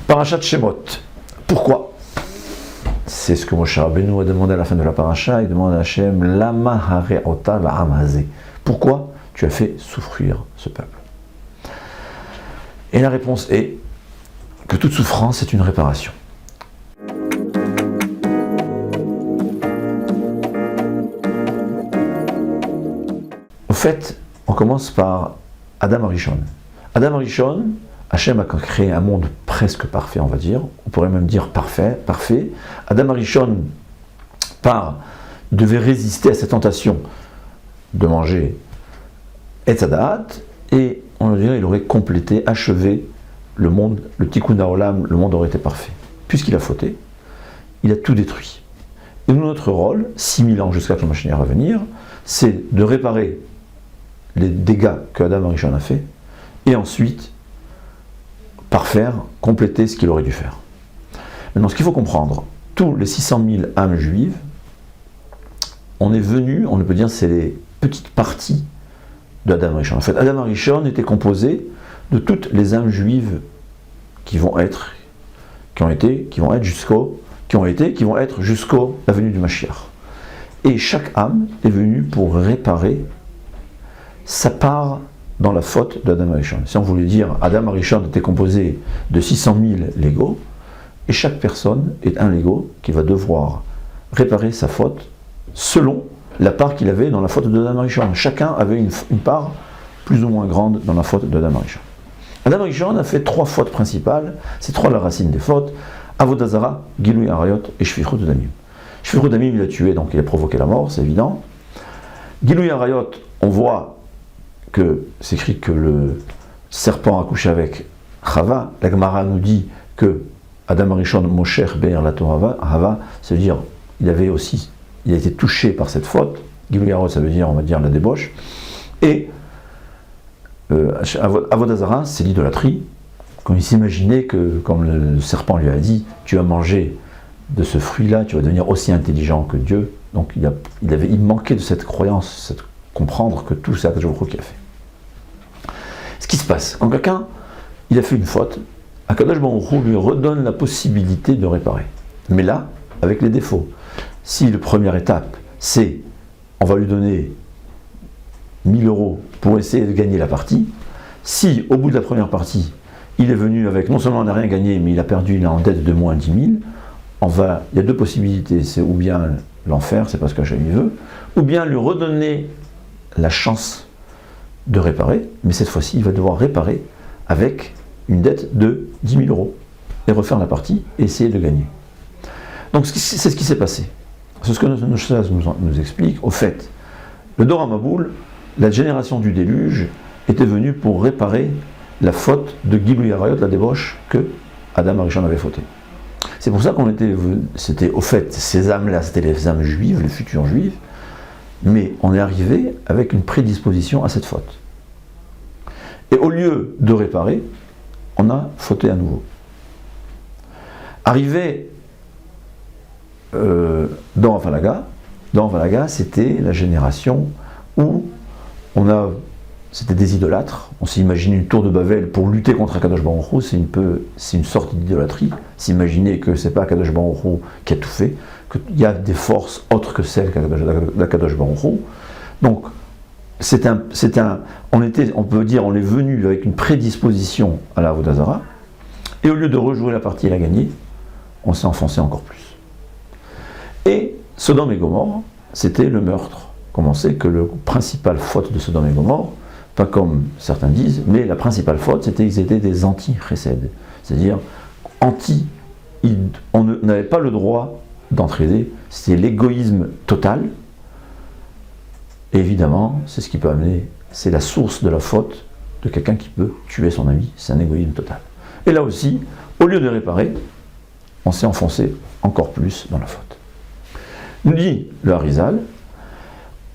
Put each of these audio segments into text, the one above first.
Parashat Shemot. Pourquoi? C'est ce que Moshe Rabbeinu a demandé à la fin de la paracha. Il demande à Hachem, Lama hare'ota la'am hazeh. Pourquoi tu as fait souffrir ce peuple? Et la réponse est que toute souffrance est une réparation. Au fait, on commence par Adam Arishon. Adam Arishon, Hachem a créé un monde presque parfait, on va dire. On pourrait même dire parfait. Adam Arishon devait résister à cette tentation de manger Etz Hadaat, et on dirait il aurait complété, achevé le monde, le Tikkun Haolam, le monde aurait été parfait. Puisqu'il a fauté, il a tout détruit. Et notre rôle, 6000 ans jusqu'à que le Mashiach va venir, c'est de réparer les dégâts que Adam Arishon a fait, et ensuite parfaire, compléter ce qu'il aurait dû faire. Maintenant, ce qu'il faut comprendre, tous les 600 000 âmes juives, on est venu, on peut dire, c'est les petites parties d'Adam Arishon. En fait, Adam Arishon était composé de toutes les âmes juives qui vont être jusqu'au la venue du Mashiach. Et chaque âme est venue pour réparer sa part dans la faute d'Adam Arishon. Si on voulait dire, Adam Arishon était composé de 600 000 Legos, et chaque personne est un Lego qui va devoir réparer sa faute selon la part qu'il avait dans la faute d'Adam Arishon. Chacun avait une part plus ou moins grande dans la faute d'Adam Arishon. Adam Arishon a fait 3 fautes principales, c'est 3 la racine des fautes: Avodah Zara, Gilui Arayot et Shfichut Damim. Shfichut Damim, il a tué, donc il a provoqué la mort, c'est évident. Gilui Arayot, on voit que c'est écrit que le serpent a couché avec Chava. La Gemara nous dit que Adam Arishon Mosher Be'er la Torah Hava, c'est-à-dire il a été touché par cette faute. Gilui Arayot, ça veut dire, on va dire, la débauche. Et Avodah Zara, c'est l'idolâtrie. Quand il s'imaginait que, comme le serpent lui a dit, tu vas manger de ce fruit-là, tu vas devenir aussi intelligent que Dieu. Donc il manquait de cette croyance, comprendre que tout c'est Akadosh Baruch Hu qui a fait. Ce qui se passe, quand quelqu'un il a fait une faute, Akadosh Baruch Hu lui redonne la possibilité de réparer. Mais là, avec les défauts. Si la première étape, c'est on va lui donner 1000 euros pour essayer de gagner la partie, si au bout de la première partie, il est venu avec, non seulement on n'a rien gagné, mais il a perdu, il est en dette de moins 10 000, il y a 2 possibilités, c'est ou bien l'enfer, c'est parce que Hachem veut, ou bien lui redonner la chance de réparer, mais cette fois-ci, il va devoir réparer avec une dette de 10 000 euros et refaire la partie et essayer de gagner. Donc c'est ce qui s'est passé. C'est ce que nous explique. Au fait, le Dor HaMaboul, la génération du déluge, était venue pour réparer la faute de Gilui Arayot, la débauche que Adam Arishon avait fauté. C'est pour ça c'était au fait, ces âmes-là, c'était les âmes juives, les futures juives, mais on est arrivé avec une prédisposition à cette faute. Et au lieu de réparer, on a fauté à nouveau. Arrivé dans Avalaga, c'était la génération où c'était des idolâtres. On s'est imaginé une tour de Babel pour lutter contre Akadosh Baruch Hu, c'est une sorte d'idolâtrie. S'imaginer que c'est pas Akadosh Baruch Hu qui a tout fait, qu'il y a des forces autres que celles d'Akadosh Baruch Hu. Donc, on peut dire, on est venu avec une prédisposition à la Avodah Zara, et au lieu de rejouer la partie et la gagner, on s'est enfoncé encore plus. Et Sodome et Gomorrhe, c'était le meurtre. Comment c'est que la principale faute de Sodome et Gomorrhe, pas comme certains disent, mais la principale faute, c'était qu'ils étaient des anti-chesed. C'est-à-dire, on n'avait pas le droit d'entraider, c'était l'égoïsme total. Et évidemment, c'est ce qui peut amener, c'est la source de la faute de quelqu'un qui peut tuer son ami, c'est un égoïsme total. Et là aussi, au lieu de réparer, on s'est enfoncé encore plus dans la faute. Nous dit le Harizal,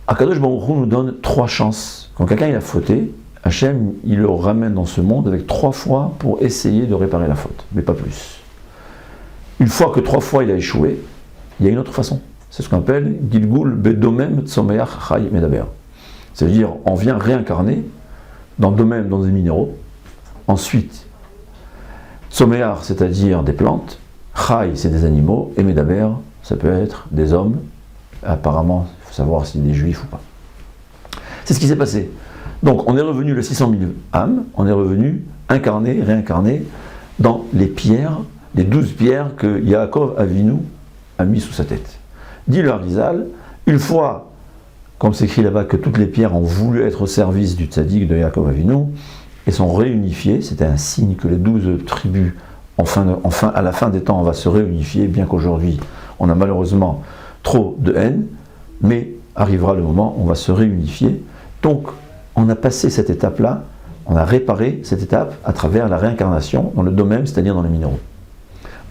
Akadosh Baruch Hu nous donne 3 chances. Quand quelqu'un il a fauté, Hachem il le ramène dans ce monde avec 3 fois pour essayer de réparer la faute, mais pas plus. Une fois que 3 fois il a échoué, il y a une autre façon. C'est ce qu'on appelle Gilgul Bedomem Tsomeach Chai Medaber. C'est-à-dire, on vient réincarner dans Domem, dans des minéraux. Ensuite, Tsoméar, c'est-à-dire des plantes. Chai, c'est des animaux. Et Medaber, ça peut être des hommes. Apparemment, il faut savoir s'il y a des juifs ou pas. C'est ce qui s'est passé. Donc, on est revenu le 600 000 âmes, on est revenu incarné, réincarné dans les pierres, les 12 pierres que Yaakov Avinu a mis sous sa tête. Dit le Harizal, une fois, comme c'est écrit là-bas, que toutes les pierres ont voulu être au service du tzaddik de Yaakov Avinu, et sont réunifiées, c'était un signe que les 12 tribus, à la fin des temps, on va se réunifier, bien qu'aujourd'hui, on a malheureusement trop de haine, mais arrivera le moment où on va se réunifier. Donc, on a passé cette étape-là, on a réparé cette étape à travers la réincarnation dans le domaine, c'est-à-dire dans les minéraux.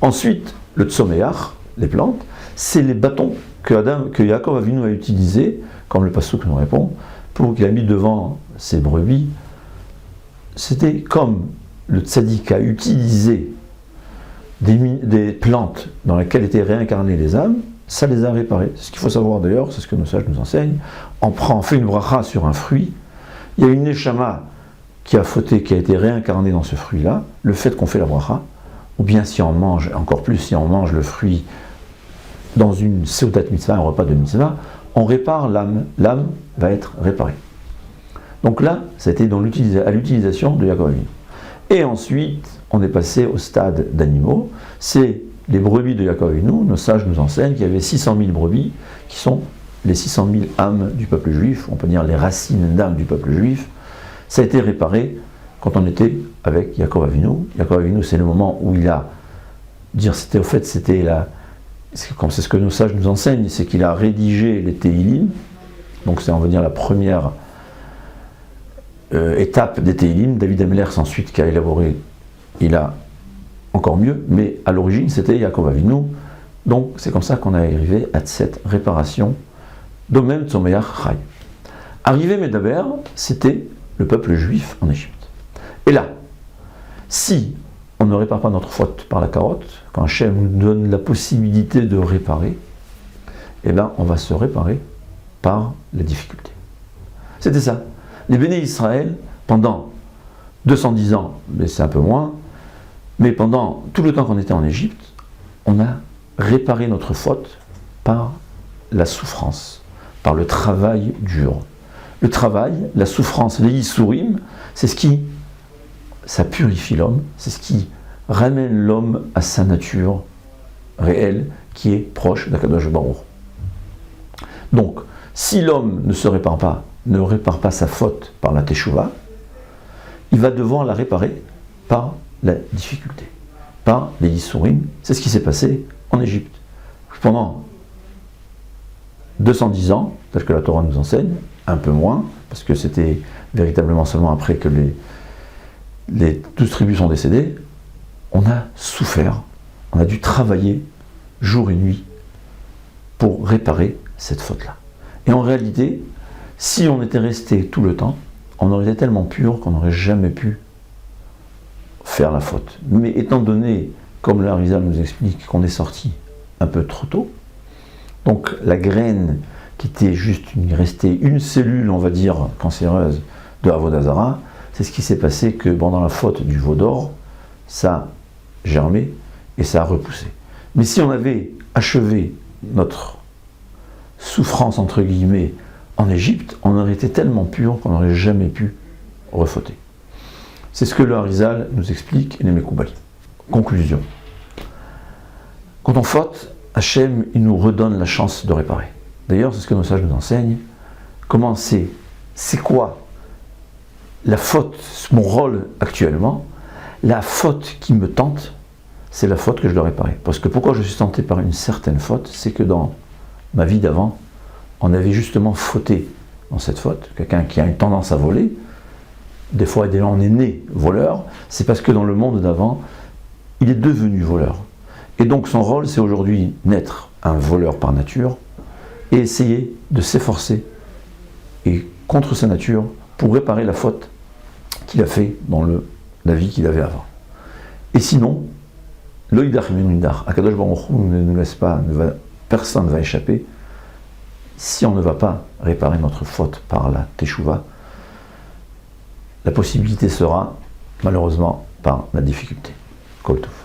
Ensuite, le tsoméach, les plantes, c'est les bâtons que Yaakov Avinu a utilisés, comme le passouk nous répond, pour qu'il a mis devant ses brebis. C'était comme le tzaddik a utilisé des plantes dans lesquelles étaient réincarnées les âmes, ça les a réparées. C'est ce qu'il faut savoir d'ailleurs, c'est ce que nos sages nous enseignent. On fait une bracha sur un fruit, il y a une neshama qui a fauté, qui a été réincarnée dans ce fruit-là, le fait qu'on fait la bracha, ou bien si on mange, encore plus si on mange le fruit dans une seudat mitzvah, un repas de mitzvah, on répare l'âme, l'âme va être réparée. Donc là, ça a été à l'utilisation de Yaakov Avinu. Et ensuite, on est passé au stade d'animaux, c'est les brebis de Yaakov Avinu, nos sages nous enseignent qu'il y avait 600 000 brebis, qui sont les 600 000 âmes du peuple juif, on peut dire les racines d'âmes du peuple juif. Ça a été réparé quand on était avec Yaakov Avinu. Yaakov Avinu, c'est le moment où il a c'est ce que nos sages nous enseignent, c'est qu'il a rédigé les Tehillim, donc c'est on va dire la première étape des Tehillim. David Amelech ensuite qui a élaboré, il a encore mieux, mais à l'origine c'était Yaakov Avinu, donc c'est comme ça qu'on est arrivé à cette réparation d'Omem Tzomeach Chai. Arrivé Medaber, c'était le peuple juif en Égypte. Et là, si on ne répare pas notre faute par la carotte, quand Hachem nous donne la possibilité de réparer, eh bien on va se réparer par la difficulté. C'était ça. Les béné Israël, pendant 210 ans, mais c'est un peu moins, mais pendant tout le temps qu'on était en Égypte, on a réparé notre faute par la souffrance, par le travail dur. Le travail, la souffrance, les yissourim, c'est ce qui, ça purifie l'homme, c'est ce qui ramène l'homme à sa nature réelle, qui est proche d'Akadosh Baruch. Donc, si l'homme ne répare pas sa faute par la teshuva, il va devoir la réparer par la difficulté, par les yissourim. C'est ce qui s'est passé en Égypte. Pendant 210 ans, tel que la Torah nous enseigne, un peu moins, parce que c'était véritablement seulement après que les 12 tribus sont décédées, on a souffert, on a dû travailler jour et nuit pour réparer cette faute-là. Et en réalité, si on était resté tout le temps, on aurait été tellement pur qu'on n'aurait jamais pu faire la faute. Mais étant donné, comme le Harizal nous explique, qu'on est sorti un peu trop tôt, donc la graine qui était restait une cellule, on va dire, cancéreuse de Avodah Zarah, c'est ce qui s'est passé que pendant la faute du veau d'or, ça a germé et ça a repoussé. Mais si on avait achevé notre souffrance, entre guillemets, en Égypte, on aurait été tellement pur qu'on n'aurait jamais pu refauter. C'est ce que le Harizal nous explique et les Mekoubali. Conclusion. Quand on faute, Hachem, il nous redonne la chance de réparer. D'ailleurs, c'est ce que nos sages nous enseignent. Comment c'est quoi la faute, mon rôle actuellement, la faute qui me tente, c'est la faute que je dois réparer. Parce que pourquoi je suis tenté par une certaine faute, c'est que dans ma vie d'avant, on avait justement fauté dans cette faute. Quelqu'un qui a une tendance à voler, des fois on est né voleur, c'est parce que dans le monde d'avant, il est devenu voleur. Et donc son rôle, c'est aujourd'hui naître un voleur par nature et essayer de s'efforcer et contre sa nature pour réparer la faute qu'il a fait dans la vie qu'il avait avant. Et sinon, l'oïdar et l'oïdar, Akadosh Baruch Hu ne nous laisse pas, personne ne va échapper. Si on ne va pas réparer notre faute par la teshuva, la possibilité sera malheureusement par la difficulté. Kol Tov.